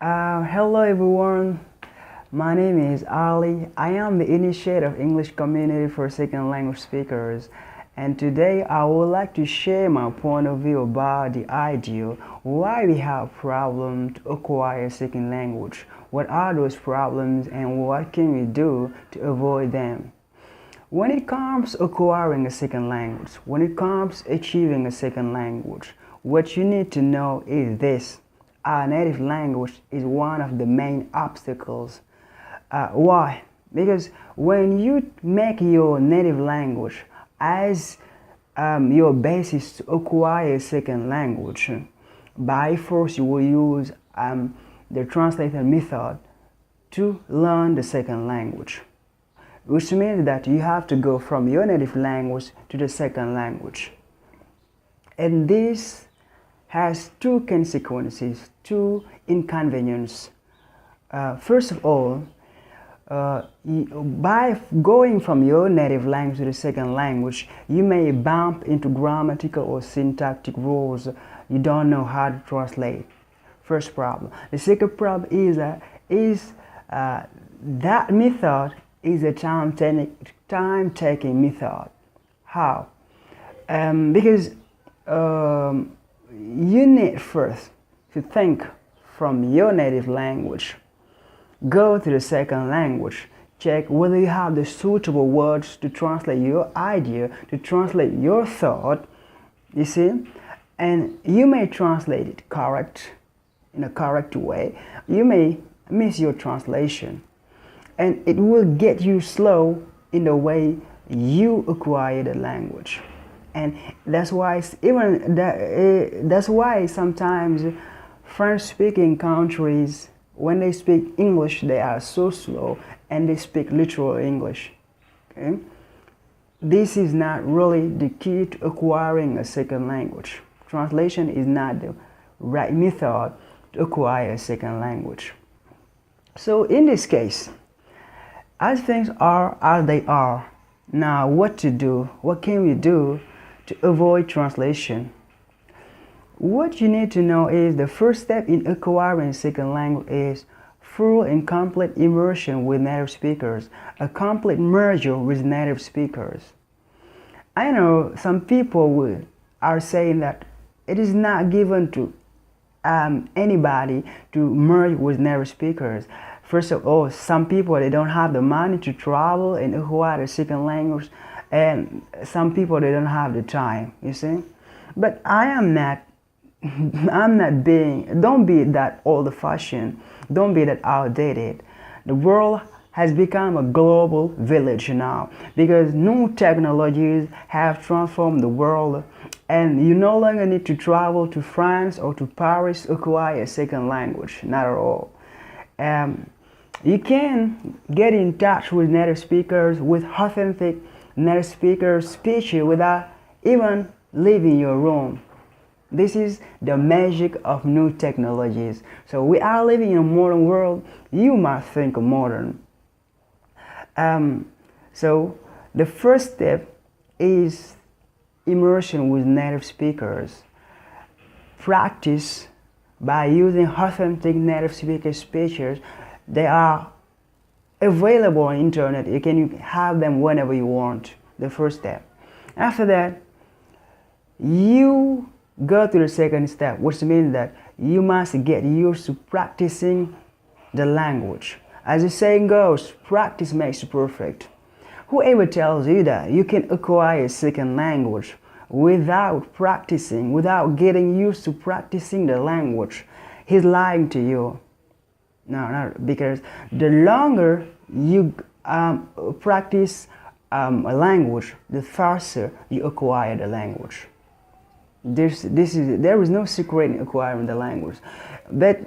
Hello everyone, my name is Ali. I am the initiator of English Community for Second Language Speakers, and today I would like to share my point of view about the idea why we have problems to acquire second language. What are those problems and what can we do to avoid them? When it comes acquiring a second language, when it comes achieving a second language, what you need to know is this. Our native language is one of the main obstacles. Why? Because when you make your native language as your basis to acquire a second language, by force you will use the translator method to learn the second language, which means that you have to go from your native language to the second language. And this has two consequences, two inconveniences. First of all, by going from your native language to the second language, you may bump into grammatical or syntactic rules you don't know how to translate. First problem. The second problem is that method is a time-taking method. How? Because you need first to think from your native language, go to the second language, check whether you have the suitable words to translate your idea, to translate your thought, you see, and you may translate it in a correct way. You may miss your translation, and it will get you slow in the way you acquire the language. And that's why that's why sometimes French-speaking countries, when they speak English, they are so slow and they speak literal English. Okay? This is not really the key to acquiring a second language. Translation is not the right method to acquire a second language. So in this case, as things are as they are, now what to do? What can we do to avoid translation? What you need to know is the first step in acquiring a second language is full and complete immersion with native speakers, a complete merger with native speakers. I know some people are saying that it is not given to anybody to merge with native speakers. First of all, some people, they don't have the money to travel and acquire a second language, and some people, they don't have the time, you see. But I'm not being, don't be that old-fashioned, don't be that outdated. The world has become a global village now because new technologies have transformed the world, and you no longer need to travel to France or to Paris to acquire a second language, not at all. You can get in touch with native speakers, with authentic native speakers speeches without even leaving your room. This is the magic of new technologies. So we are living in a modern world. You must think modern. So the first step is immersion with native speakers. Practice by using authentic native speaker speeches. They are available on internet. You can have them whenever you want. The first step. After that, you go to the second step, which means that you must get used to practicing the language. As the saying goes, practice makes perfect. Whoever tells you that you can acquire a second language without practicing, without getting used to practicing the language, he's lying to you. No, because the longer you practice a language, the faster you acquire the language. There is no secret in acquiring the language, but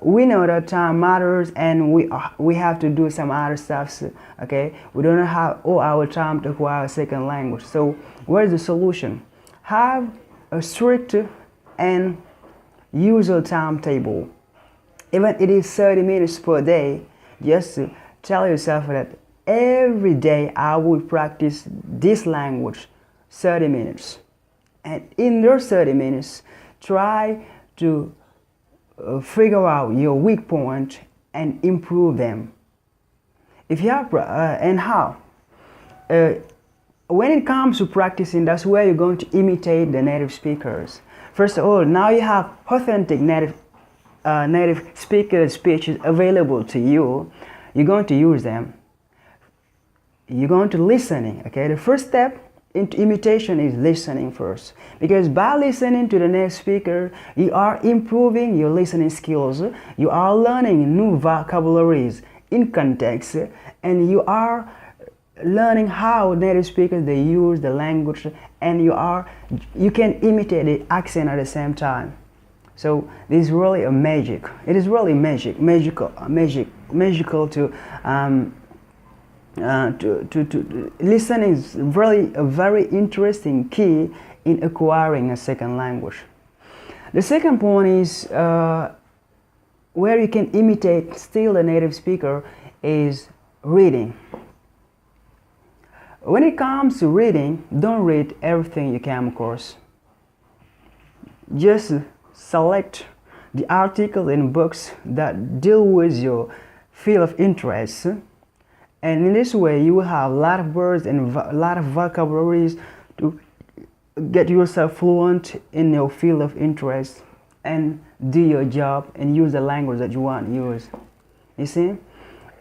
we know that time matters, and we have to do some other stuff. Okay, we don't have all our time to acquire a second language. So where's the solution? Have a strict and usual timetable. Even it is 30 minutes per day. Just tell yourself that every day I will practice this language 30 minutes. And in those 30 minutes, try to figure out your weak point and improve them. If you have, and how? When it comes to practicing, that's where you're going to imitate the native speakers. First of all, now you have authentic native speaker speeches available to you. You're going to use them. You're going to listening. Okay, the first step into imitation is listening first, because by listening to the native speaker, you are improving your listening skills. You are learning new vocabularies in context, and you are learning how native speakers they use the language, and you can imitate the accent at the same time. So this is really a magic. It is really magical to listening is really a very interesting key in acquiring a second language. The second point is where you can imitate still the native speaker is reading. When it comes to reading, don't read everything you come across. Just select the articles and books that deal with your field of interest, and in this way you will have a lot of words and a lot of vocabularies to get yourself fluent in your field of interest and do your job and use the language that you want to use. You see?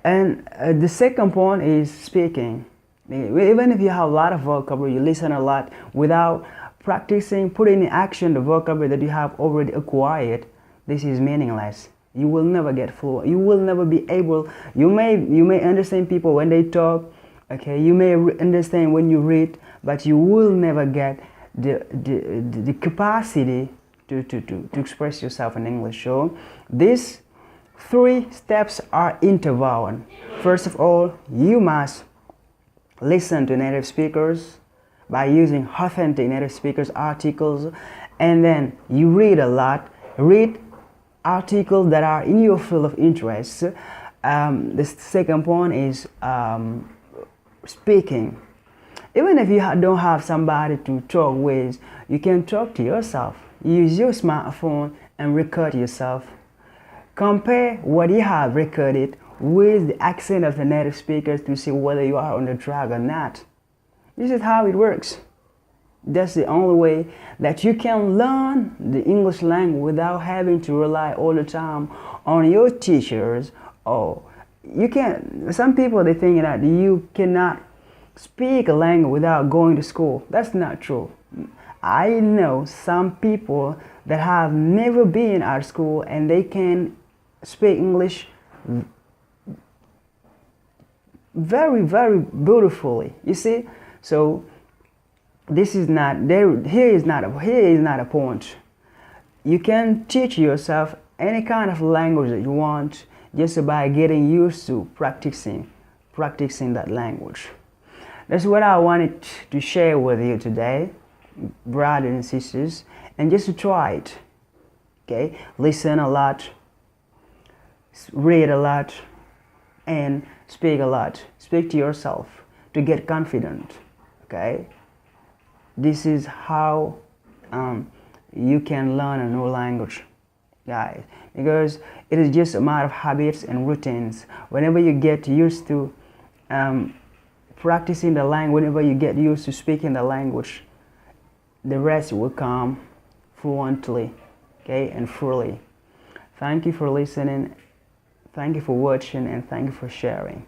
And the second point is speaking. Even if you have a lot of vocabulary, you listen a lot without practicing, putting in action the vocabulary that you have already acquired, this is meaningless. You will never get fluent. You will never be able. You may understand people when they talk. Okay, you may understand when you read, but you will never get the capacity to express yourself in English. So these 3 steps are interwoven. First of all, you must listen to native speakers by using authentic native speakers articles, and then you read a lot. Read articles that are in your field of interest. The second point is speaking. Even if you don't have somebody to talk with, you can talk to yourself. Use your smartphone and record yourself. Compare what you have recorded with the accent of the native speakers to see whether you are on the track or not. This is how it works. That's the only way that you can learn the English language without having to rely all the time on your teachers. Or you can. Some people they think that you cannot speak a language without going to school. That's not true. I know some people that have never been at school and they can speak English very, very beautifully. You see, so this is not there. Here is not a point. You can teach yourself any kind of language that you want just by getting used to practicing that language. That's what I wanted to share with you today, brothers and sisters, and just to try it. Okay, listen a lot, read a lot, and speak a lot. Speak to yourself to get confident. Okay, this is how you can learn a new language, guys, because it is just a matter of habits and routines. Whenever you get used to practicing the language, whenever you get used to speaking the language, the rest will come fluently, okay, and fully. Thank you for listening. Thank you for watching, and thank you for sharing.